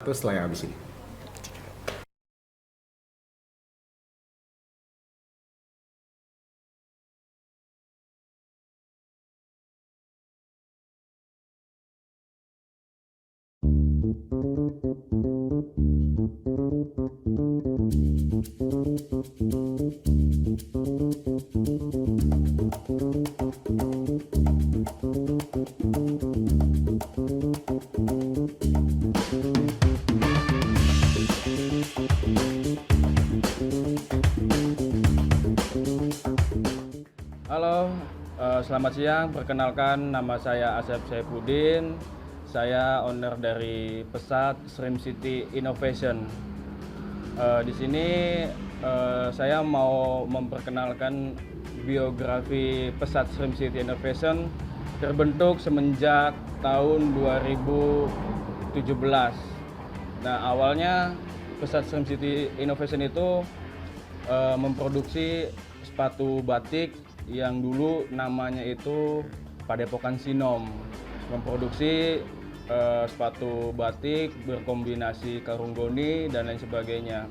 Terus setelah yang habis ini. Halo, selamat siang. Perkenalkan, nama saya Asep Saifuddin. Saya owner dari Pesat Shrimp City Innovation. Di sini saya mau memperkenalkan biografi Pesat Shrimp City Innovation terbentuk semenjak tahun 2017. Nah, awalnya Pesat Shrimp City Innovation itu memproduksi sepatu batik yang dulu namanya itu Padepokan Sinom, memproduksi sepatu batik berkombinasi karung goni dan lain sebagainya.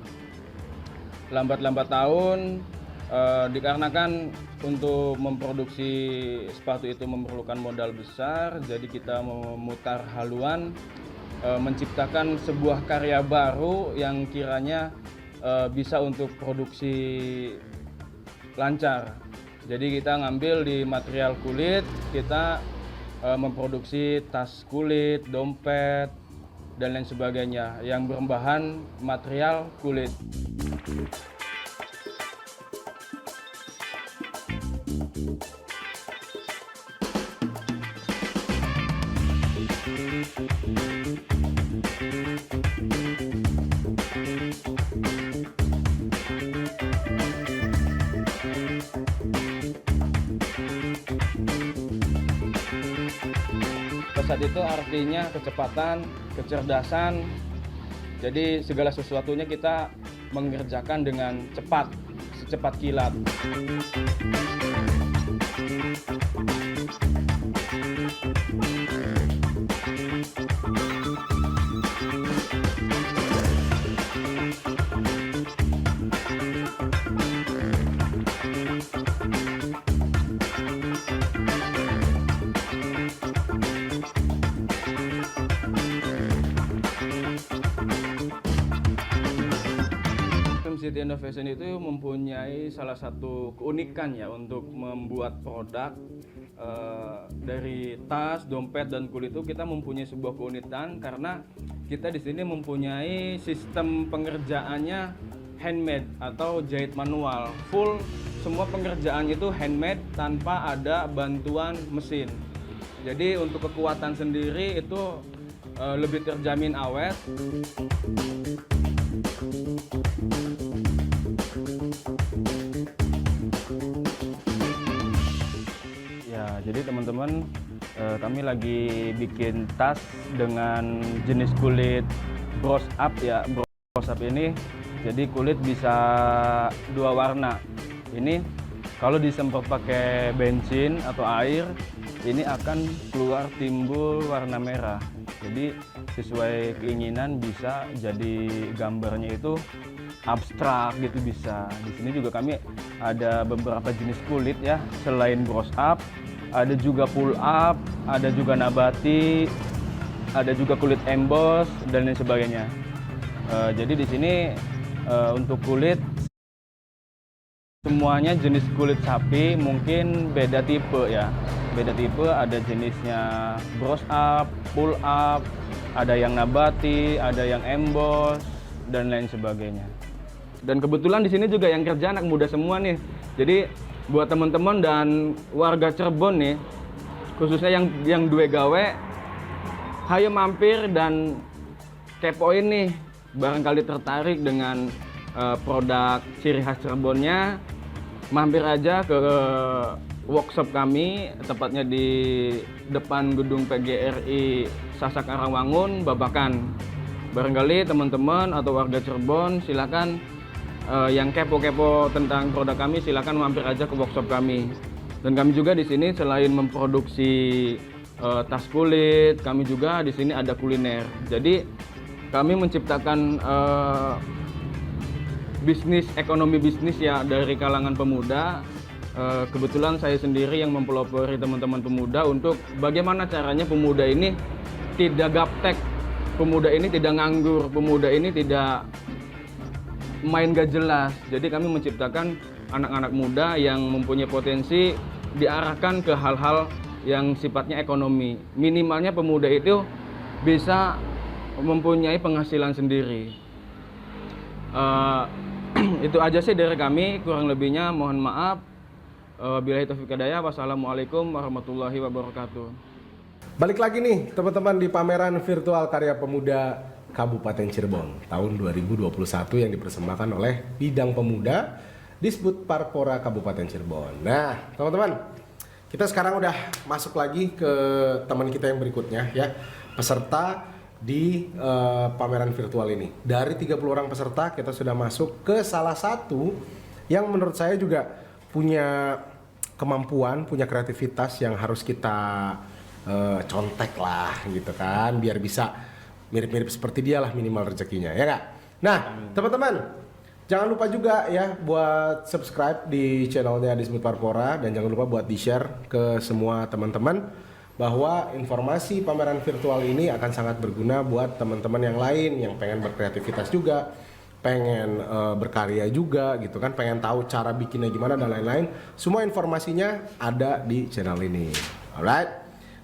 Lambat-lambat tahun, dikarenakan untuk memproduksi sepatu itu memerlukan modal besar, jadi kita memutar haluan menciptakan sebuah karya baru yang kiranya bisa untuk produksi lancar. Jadi kita ngambil di material kulit, kita memproduksi tas kulit, dompet, dan lain sebagainya yang berbahan material kulit. Pesat itu artinya kecepatan, kecerdasan. Jadi segala sesuatunya kita mengerjakan dengan cepat, secepat kilat. City Innovation itu mempunyai salah satu keunikan ya untuk membuat produk dari tas, dompet, dan kulit itu kita mempunyai sebuah keunikan karena kita di sini mempunyai sistem pengerjaannya handmade atau jahit manual. Full semua pengerjaan itu handmade tanpa ada bantuan mesin. Jadi untuk kekuatan sendiri itu lebih terjamin awet. Ya, jadi teman-teman, kami lagi bikin tas dengan jenis kulit brush up ya. Brush up ini jadi kulit bisa dua warna. Ini kalau disemprot pakai bensin atau air, ini akan keluar timbul warna merah. Jadi sesuai keinginan bisa jadi gambarnya itu abstrak gitu bisa. Di sini juga kami ada beberapa jenis kulit ya, selain brush up, ada juga pull up, ada juga nabati, ada juga kulit emboss dan lain sebagainya. Jadi di sini untuk kulit semuanya jenis kulit sapi, mungkin beda tipe ya. Beda tipe, ada jenisnya brush up, pull up, ada yang nabati, ada yang emboss dan lain sebagainya. Dan kebetulan di sini juga yang kerja anak muda semua nih. Jadi buat teman-teman dan warga Cirebon nih, khususnya yang duwe gawe, hayo mampir dan kepoin nih, barangkali tertarik dengan produk ciri khas Cirebonnya, mampir aja ke workshop kami, tepatnya di depan gedung PGRI Sasak Karangwangun, Babakan. Barangkali teman-teman atau warga Cirebon silakan yang kepo-kepo tentang produk kami, silakan mampir aja ke workshop kami. Dan kami juga di sini selain memproduksi tas kulit, kami juga di sini ada kuliner. Jadi kami menciptakan ekonomi bisnis ya dari kalangan pemuda. Kebetulan saya sendiri yang mempelopori teman-teman pemuda untuk bagaimana caranya pemuda ini tidak gaptek, pemuda ini tidak nganggur, pemuda ini tidak main gak jelas. Jadi kami menciptakan anak-anak muda yang mempunyai potensi diarahkan ke hal-hal yang sifatnya ekonomi. Minimalnya pemuda itu bisa mempunyai penghasilan sendiri. Itu aja sih dari kami, kurang lebihnya mohon maaf. Billahi taufiq hidayah. Wassalamualaikum warahmatullahi wabarakatuh. Balik lagi nih teman-teman di pameran virtual karya pemuda Kabupaten Cirebon tahun 2021 yang dipersembahkan oleh Bidang Pemuda Disbud Parpora Kabupaten Cirebon. Nah teman-teman, kita sekarang udah masuk lagi ke teman kita yang berikutnya ya, peserta di pameran virtual ini. Dari 30 orang peserta kita sudah masuk ke salah satu yang menurut saya juga punya kemampuan, punya kreativitas yang harus kita contek lah gitu kan, biar bisa mirip-mirip seperti dia lah minimal rezekinya, ya nggak? Nah teman-teman, jangan lupa juga ya buat subscribe di channelnya Disbud Parpora, dan jangan lupa buat di-share ke semua teman-teman bahwa informasi pameran virtual ini akan sangat berguna buat teman-teman yang lain yang pengen berkreativitas juga, pengen berkarya juga gitu kan, pengen tahu cara bikinnya gimana dan lain-lain. Semua informasinya ada di channel ini. Alright,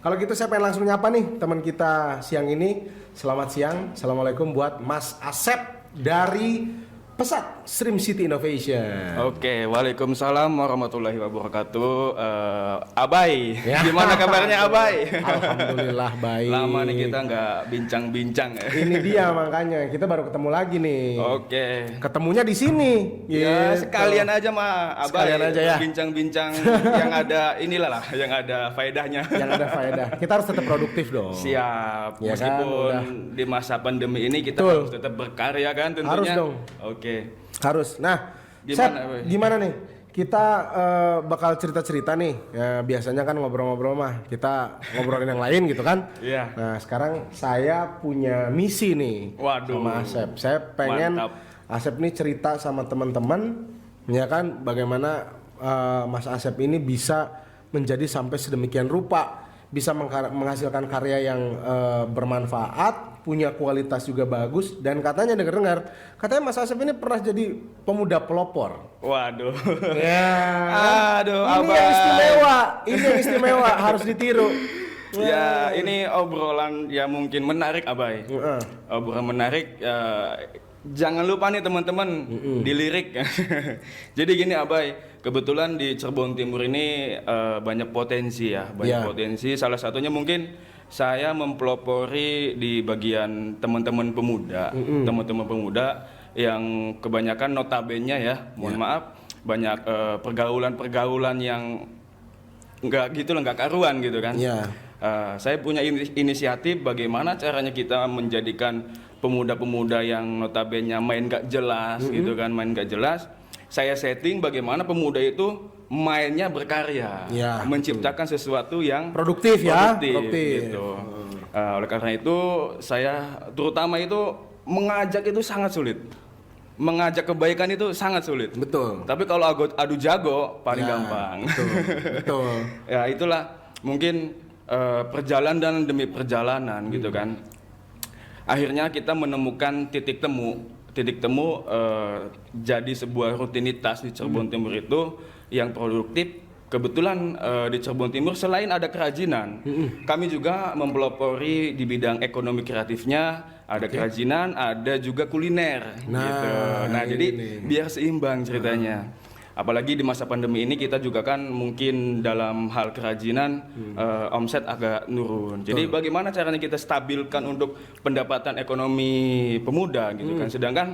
kalau gitu saya pengen langsung nyapa nih teman kita siang ini. Selamat siang, assalamualaikum buat Mas Asep dari Pesat Stream City Innovation. Oke, waalaikumsalam warahmatullahi wabarakatuh. Abai, ya. Gimana kabarnya Abai? Alhamdulillah baik. Lama nih kita nggak bincang-bincang. Ini dia makanya kita baru ketemu lagi nih. Oke. Ketemunya di sini. Ya Gitu. sekalian aja mah Abai. Sekalian aja ya. Bincang-bincang yang ada inilah lah, yang ada faedahnya. Yang ada faedah. Kita harus tetap produktif dong. Siap. Ya Meskipun kan, di masa pandemi ini kita Betul. harus tetap berkarya kan tentunya. Harus dong. Oke. Harus. Nah, Gimana, gimana nih? Kita bakal cerita-cerita nih. Ya, biasanya kan ngobrol-ngobrol mah kita ngobrolin yang lain gitu kan? Iya. Nah, sekarang saya punya misi nih. Waduh. Sama Asep. Saya pengen Mantap. Asep nih cerita sama teman-teman, ya kan? Bagaimana Mas Asep ini bisa menjadi sampai sedemikian rupa, bisa menghasilkan karya yang bermanfaat, punya kualitas juga bagus, dan katanya dengar-dengar katanya Mas Asep ini pernah jadi pemuda pelopor. Waduh. Ya. Aduh, Ini Abang. yang istimewa, ini yang istimewa harus ditiru. Ya, ini obrolan ya mungkin menarik Abai. Obrolan menarik. Jangan lupa nih teman-teman dilirik. Jadi gini Abai, kebetulan di Cirebon Timur ini banyak potensi ya, banyak potensi. Salah satunya mungkin saya mempelopori di bagian teman-teman pemuda, teman-teman pemuda yang kebanyakan notabene ya, mohon maaf, banyak pergaulan-pergaulan yang nggak karuan gitu kan. Saya punya inisiatif bagaimana caranya kita menjadikan pemuda-pemuda yang notabene main gak jelas gitu kan, main gak jelas. Saya setting bagaimana pemuda itu mainnya berkarya, menciptakan sesuatu yang produktif gitu. Oleh karena itu saya terutama itu mengajak itu sangat sulit. Mengajak kebaikan itu sangat sulit. Betul. Tapi kalau adu jago paling gampang. Betul. Ya itulah mungkin perjalanan demi perjalanan gitu kan. Akhirnya kita menemukan titik temu jadi sebuah rutinitas di Cirebon Timur itu yang produktif. Kebetulan di Cirebon Timur selain ada kerajinan, kami juga mempelopori di bidang ekonomi kreatifnya, ada kerajinan, ada juga kuliner gitu. Nah, jadi biar seimbang ceritanya. Apalagi di masa pandemi ini kita juga kan mungkin dalam hal kerajinan omset agak nurun. Jadi bagaimana caranya kita stabilkan untuk pendapatan ekonomi pemuda gitu kan. Sedangkan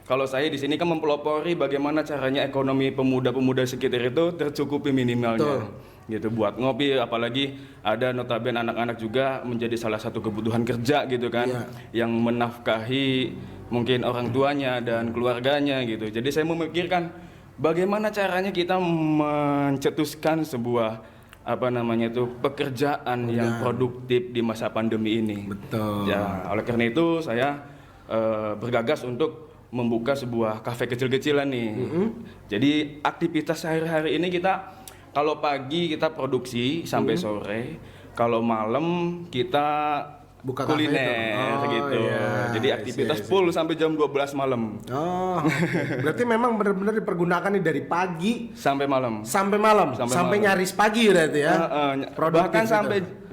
kalau saya di sini kan mempelopori bagaimana caranya ekonomi pemuda-pemuda sekitar itu tercukupi minimalnya. Gitu buat ngopi, apalagi ada notabene anak-anak juga menjadi salah satu kebutuhan kerja gitu kan, yang menafkahi mungkin orang tuanya dan keluarganya gitu. Jadi saya memikirkan bagaimana caranya kita mencetuskan sebuah pekerjaan yang produktif di masa pandemi ini. Betul. Ya, oleh karena itu saya bergagas untuk membuka sebuah kafe kecil-kecilan nih. Jadi aktivitas sehari-hari ini kita kalau pagi kita produksi sampai sore, kalau malam kita Buka kafe kuliner itu. gitu. Iya, Jadi aktivitas full sampai jam 12 malam Oh, berarti memang benar-benar dipergunakan nih dari pagi sampai malam. sampai malam, Sampai sampai malam. nyaris pagi berarti ya. Produktif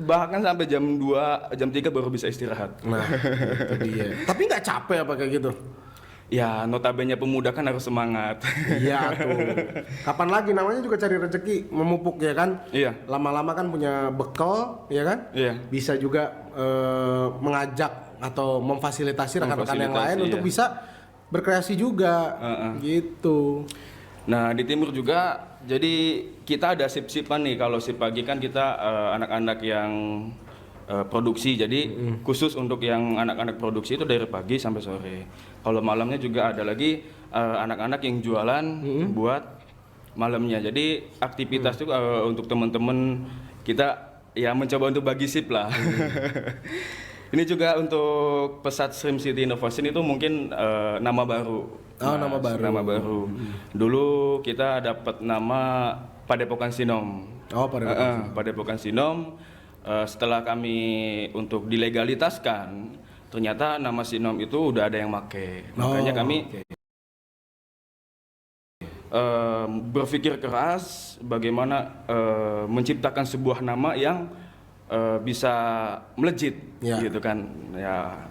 bahkan sampai jam 2, jam 3 baru bisa istirahat. Nah, itu dia. Tapi nggak capek apa kayak gitu? Ya, notabene pemuda kan harus semangat. Iya tuh. Kapan lagi namanya juga cari rezeki, memupuk ya kan? Iya. Lama-lama kan punya bekal, ya kan? Iya. Bisa juga mengajak atau memfasilitasi rekan-rekan yang lain Memfasilitasi, untuk iya. bisa berkreasi juga, gitu. Nah, di timur juga, jadi kita ada sip-sipan nih. Kalau sip pagi kan kita anak-anak yang produksi, jadi khusus untuk yang anak-anak produksi itu dari pagi sampai sore. Kalau malamnya juga ada lagi anak-anak yang jualan buat malamnya. Jadi aktivitas itu untuk teman-teman kita ya mencoba untuk bagi sip lah. Ini juga untuk Pesat Shrimp City Innovation itu mungkin nama baru. Oh, nama baru. Nama baru. Dulu kita dapat nama Padepokan Sinom. Oh, Padepokan Sinom. Setelah kami untuk dilegalitaskan, ternyata nama Sinom itu udah ada yang make. Makanya kami berpikir keras bagaimana menciptakan sebuah nama yang bisa melejit, gitu kan. Ya,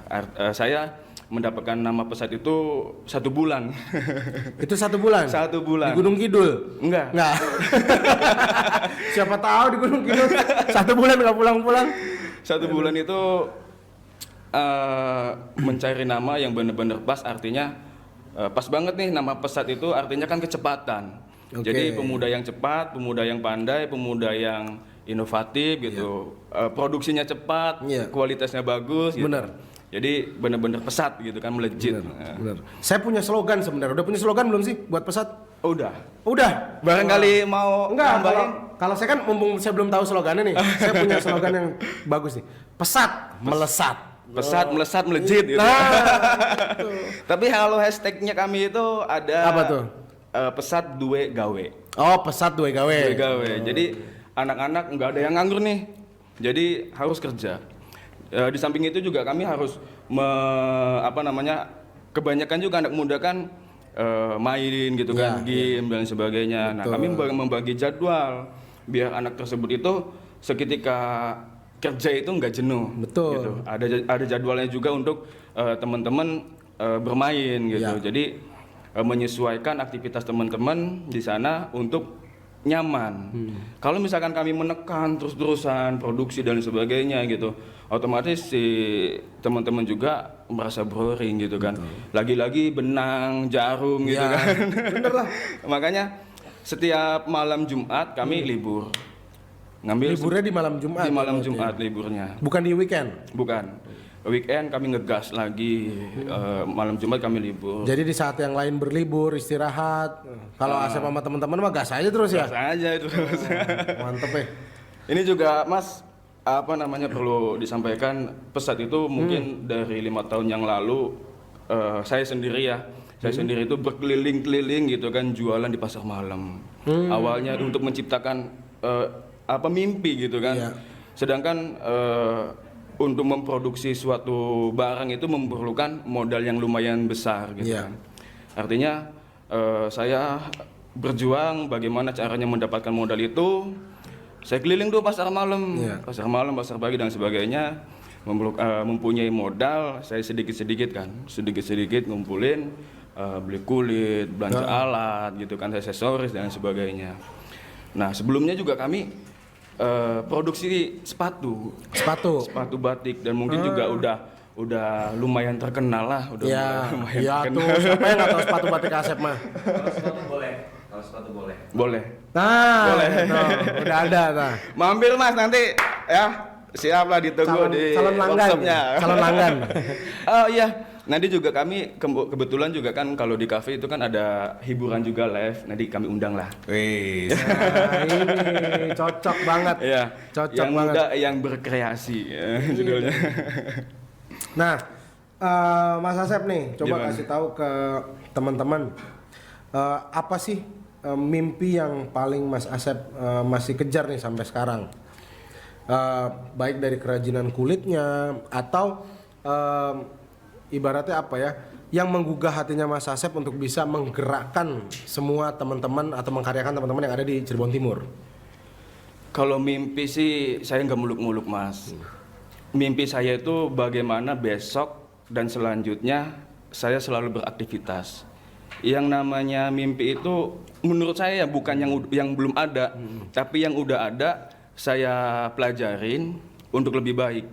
saya mendapatkan nama Pesat itu 1 bulan. Itu 1 bulan? 1 bulan. Di Gunung Kidul? Enggak. Siapa tahu di Gunung Kidul 1 bulan nggak pulang-pulang. 1 bulan itu mencari nama yang benar-benar pas, artinya pas banget nih nama Pesat itu artinya kan kecepatan. Jadi pemuda yang cepat, pemuda yang pandai, pemuda yang inovatif gitu. Produksinya cepat, kualitasnya bagus gitu. Benar. Jadi benar-benar pesat gitu kan, melejit. Benar. Saya punya slogan sebenarnya. Udah punya slogan belum sih buat Pesat? Oh, udah. Udah. Barangkali mau Enggak, nambahin. kalau saya kan mumpung saya belum tahu slogannya nih. Saya punya slogan yang bagus nih. Pesat, melesat. Pesat, melesat, melejit gitu. Tapi kalau hashtagnya kami itu ada apa tuh? Pesat duwe gawe. Oh, Pesat duwe gawe. Duwe gawe. Jadi anak-anak nggak ada yang nganggur nih. Jadi harus kerja. Di samping itu juga kami harus kebanyakan juga anak muda kan main gitu kan, game dan sebagainya. Nah, kami membagi jadwal biar anak tersebut itu seketika kerja itu nggak jenuh. Betul. Gitu. Ada jadwalnya juga untuk teman-teman bermain gitu. Jadi menyesuaikan aktivitas teman-teman di sana untuk nyaman. Kalau misalkan kami menekan terus-terusan produksi dan sebagainya gitu, otomatis si teman-teman juga merasa boring gitu kan. Lagi-lagi benang, jarum gitu kan. Bener lah. Makanya setiap malam Jumat kami libur. Liburnya di malam Jumat. Di malam Jumat liburnya. Bukan di weekend. Bukan. Weekend kami ngegas lagi, malam Jumat kami libur. Jadi di saat yang lain berlibur, istirahat. Kalau Asep sama teman-teman mah gas aja terus ya. Gas aja itu. Mantep ya. Ini juga Mas perlu disampaikan, Pesat itu mungkin dari 5 tahun yang lalu saya sendiri itu berkeliling-keliling gitu kan, jualan di pasar malam. Awalnya untuk menciptakan mimpi gitu kan. Sedangkan untuk memproduksi suatu barang itu memerlukan modal yang lumayan besar gitu kan. Artinya saya berjuang bagaimana caranya mendapatkan modal itu. Saya keliling tuh pasar malam, pasar pagi dan sebagainya. Mempunyai modal, saya sedikit-sedikit ngumpulin, beli kulit, belanja alat gitu kan, aksesoris dan sebagainya. Nah, sebelumnya juga kami produksi sepatu batik, dan mungkin juga udah lumayan terkenal lah, lumayan terkenal. Tuh siapa yang nggak tahu sepatu batik Asep mah? Kalau sepatu boleh. Nah, boleh. Udah ada. Nah, mampir Mas nanti ya, siap lah, ditunggu di workshopnya. Calon langgan. Oh iya. Nanti juga kami kebetulan juga kan kalau di cafe itu kan ada hiburan juga live. Nanti kami undang lah. Wih. Nah, ini cocok banget. Iya. Cocok yang banget. Muda yang berkreasi judulnya. Nah, Mas Asep nih, coba Gimana? kasih tahu ke teman-teman apa sih mimpi yang paling Mas Asep masih kejar nih sampai sekarang? Baik dari kerajinan kulitnya atau ibaratnya apa ya, yang menggugah hatinya Mas Asep untuk bisa menggerakkan semua teman-teman atau mengkaryakan teman-teman yang ada di Cirebon Timur. Kalau mimpi sih saya nggak muluk-muluk Mas. Mimpi saya itu bagaimana besok dan selanjutnya saya selalu beraktivitas. Yang namanya mimpi itu menurut saya ya bukan yang belum ada, tapi yang udah ada saya pelajarin untuk lebih baik.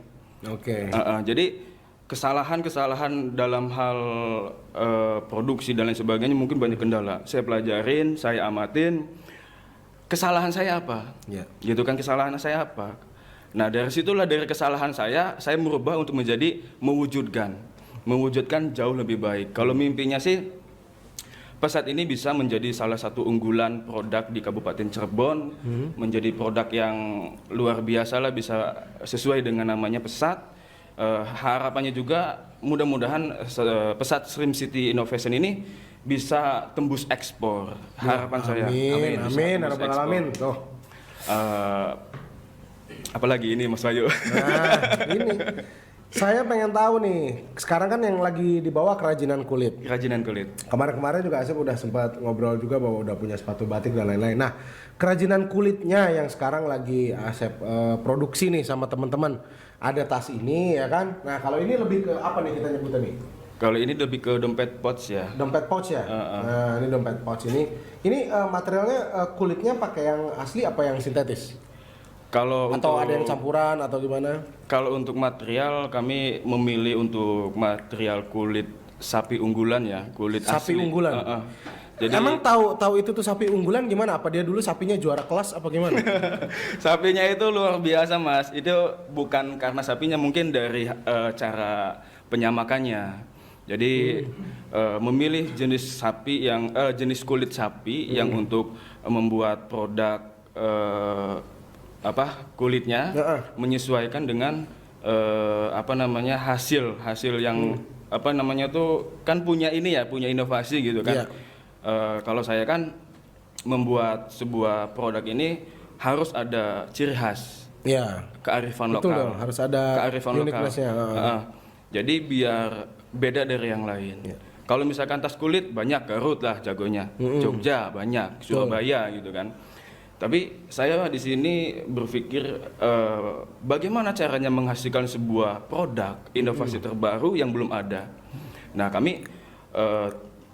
Oke. Jadi kesalahan-kesalahan dalam hal produksi dan lain sebagainya mungkin banyak kendala. Saya pelajarin, saya amatin. Kesalahan saya apa? Ya. Gitu kan, kesalahan saya apa? Nah dari situlah, dari kesalahan saya merubah untuk menjadi mewujudkan jauh lebih baik. Kalau mimpinya sih pesat ini bisa menjadi salah satu unggulan produk di Kabupaten Cirebon, menjadi produk yang luar biasa lah, bisa sesuai dengan namanya pesat. Harapannya juga mudah-mudahan pesat Srim City Innovation ini bisa tembus ekspor. Harapan saya. Amin, bisa amin, tembus harapan ekspor. alamin. Tuh. Apalagi ini Mas Bayu. Nah, ini saya pengen tahu nih. Sekarang kan yang lagi dibawa kerajinan kulit. Kerajinan kulit. Kemarin-kemarin juga Asep udah sempat ngobrol juga bahwa udah punya sepatu batik dan lain-lain. Nah, kerajinan kulitnya yang sekarang lagi Asep produksi nih sama teman-teman. Ada tas ini ya kan. Nah, kalau ini lebih ke apa nih kita nyebutnya nih? Kalau ini lebih ke dompet pouch ya. Dompet pouch ya. Nah, ini dompet pouch ini. Ini materialnya kulitnya pakai yang asli apa yang sintetis? Kalau Atau untuk, ada yang campuran atau gimana? Kalau untuk material kami memilih untuk material kulit sapi unggulan ya, kulit Sapi asli. unggulan? Jadi Emang tahu itu tuh sapi unggulan gimana? Apa dia dulu sapinya juara kelas apa gimana? sapinya itu luar biasa Mas. Itu bukan karena sapinya, mungkin dari cara penyamakannya. Jadi memilih jenis sapi yang jenis kulit sapi yang untuk membuat produk kulitnya menyesuaikan dengan hasil yang tuh kan punya inovasi gitu kan. Kalau saya kan membuat sebuah produk ini harus ada ciri khas. Iya. Kearifan Betul lokal. dong, harus ada kearifan lokal. uniqueness-nya. Jadi biar beda dari yang lain. Kalau misalkan tas kulit banyak, Garut lah jagonya, Jogja banyak, Surabaya gitu kan. Tapi saya di sini berpikir bagaimana caranya menghasilkan sebuah produk inovasi terbaru yang belum ada. Nah kami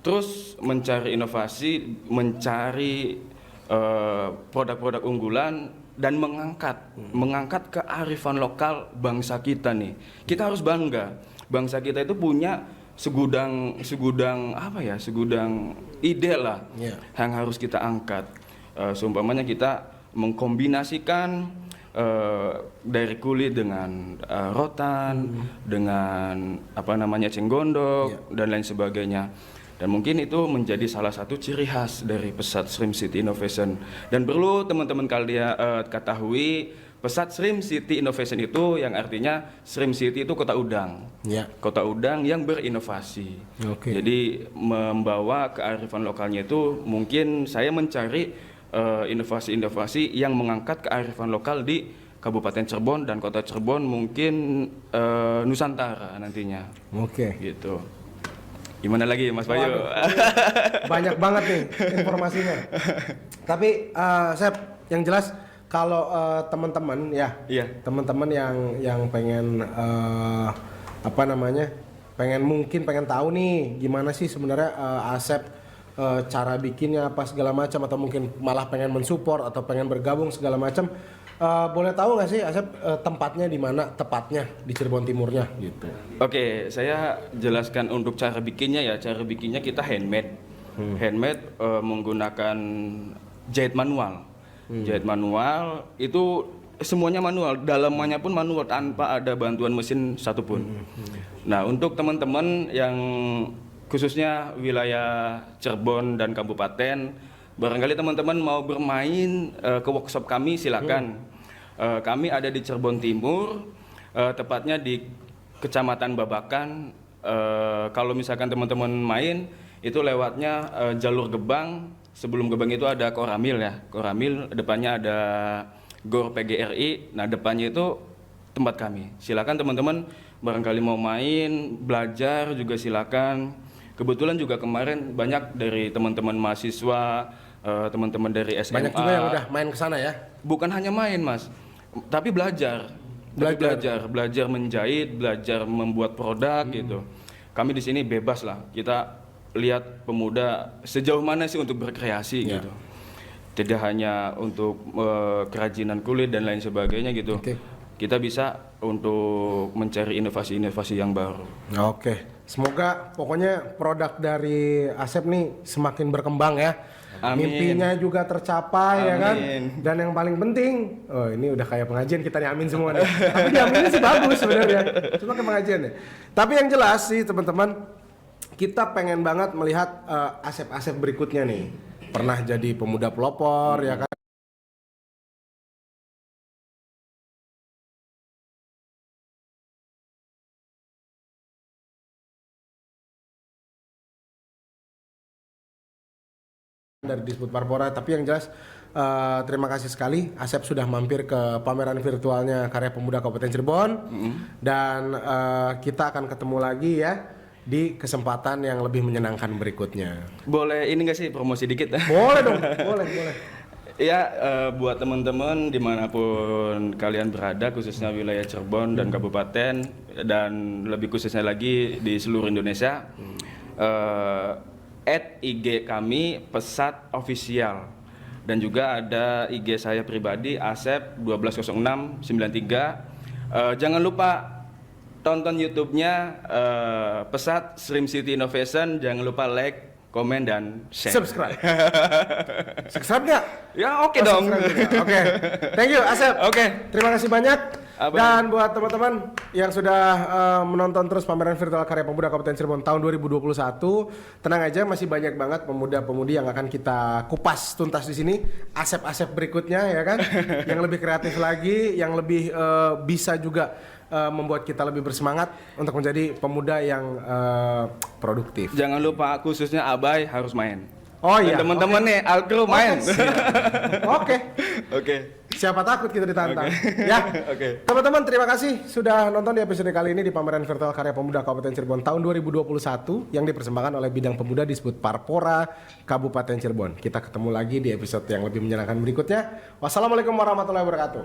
terus mencari inovasi, mencari produk-produk unggulan dan mengangkat kearifan lokal bangsa kita nih. Kita harus bangga, bangsa kita itu punya segudang ide lah yang harus kita angkat. Seumpamanya kita mengkombinasikan dari kulit dengan rotan, dengan cenggondok dan lain sebagainya. Dan mungkin itu menjadi salah satu ciri khas dari pesat Srim City Innovation. Dan perlu teman-teman kalian ketahui, pesat Srim City Innovation itu yang artinya Srim City itu kota udang. Kota udang yang berinovasi. Jadi membawa kearifan lokalnya itu, mungkin saya mencari inovasi-inovasi yang mengangkat kearifan lokal di Kabupaten Cirebon dan Kota Cirebon, mungkin Nusantara nantinya. Gitu. Gimana lagi Mas Bayu? Banyak banget nih informasinya. Tapi Sep, yang jelas kalau teman-teman teman-teman yang pengen pengen tahu nih gimana sih sebenarnya Asep cara bikinnya apa segala macam, atau mungkin malah pengen mensupport atau pengen bergabung segala macam, boleh tahu nggak sih Asep tempatnya di mana tepatnya di Cirebon Timurnya gitu? Oke, saya jelaskan untuk cara bikinnya ya. Cara bikinnya kita handmade, menggunakan jahit manual. Jahit manual itu semuanya manual, dalamannya pun manual tanpa ada bantuan mesin satupun. Nah untuk teman-teman yang khususnya wilayah Cirebon dan Kabupaten, barangkali teman-teman mau bermain ke workshop kami, silakan. Kami ada di Cirebon Timur, tepatnya di Kecamatan Babakan, Kalau misalkan teman-teman main itu lewatnya jalur Gebang. Sebelum Gebang itu ada Koramil ya. Koramil depannya ada GOR PGRI. Nah, depannya itu tempat kami. Silakan teman-teman barangkali mau main, belajar juga silakan. Kebetulan juga kemarin banyak dari teman-teman mahasiswa, teman-teman dari SMA. Banyak juga yang udah main ke sana ya. Bukan hanya main, Mas, tapi belajar. Belajar menjahit, belajar membuat produk gitu. Kami di sini bebas lah. Kita lihat pemuda sejauh mana sih untuk berkreasi gitu. Tidak hanya untuk kerajinan kulit dan lain sebagainya gitu. Kita bisa untuk mencari inovasi-inovasi yang baru. Oke. Semoga pokoknya produk dari Asep nih semakin berkembang ya. Amin. Mimpinya juga tercapai. Amin. Ya kan. Dan yang paling penting, oh ini udah kayak pengajian kita nih amin semua nih. Tapi diaminin sih bagus sebenarnya. Cuma kayak pengajian ya. Tapi yang jelas sih teman-teman, kita pengen banget melihat Asep-Asep berikutnya nih. Pernah jadi pemuda pelopor ya kan. Dari Disbud Parpora, tapi yang jelas terima kasih sekali Asep sudah mampir ke pameran virtualnya Karya Pemuda Kabupaten Cirebon dan kita akan ketemu lagi ya di kesempatan yang lebih menyenangkan berikutnya. Boleh ini nggak sih promosi dikit? Boleh dong, boleh. Ya, buat teman-teman dimanapun kalian berada, khususnya wilayah Cirebon dan Kabupaten, dan lebih khususnya lagi di seluruh Indonesia, @IG kami Pesat Official, dan juga ada IG saya pribadi Asep 120693. Jangan lupa tonton YouTube-nya Pesat Stream City Innovation. Jangan lupa like, komen, dan share. Subscribe. Subscribe nggak? Ya oke dong. Oke. Thank you Asep. Oke. Terima kasih banyak. Apa Dan buat teman-teman yang sudah menonton terus pameran virtual Karya Pemuda Kabupaten Cirebon tahun 2021, tenang aja masih banyak banget pemuda-pemudi yang akan kita kupas tuntas di sini. Asep-asep berikutnya ya kan, yang lebih kreatif lagi, yang lebih bisa juga membuat kita lebih bersemangat untuk menjadi pemuda yang produktif. Jangan lupa khususnya Abai harus main. Oh iya. Teman-teman nih, Alkru main. Oke. Oke. Siapa takut kita ditantang. Okay. Ya. Oke. Teman-teman terima kasih sudah nonton di episode kali ini di pameran virtual Karya Pemuda Kabupaten Cirebon tahun 2021 yang dipersembahkan oleh Bidang Pemuda Disbud Parpora Kabupaten Cirebon. Kita ketemu lagi di episode yang lebih menyenangkan berikutnya. Wassalamualaikum warahmatullahi wabarakatuh.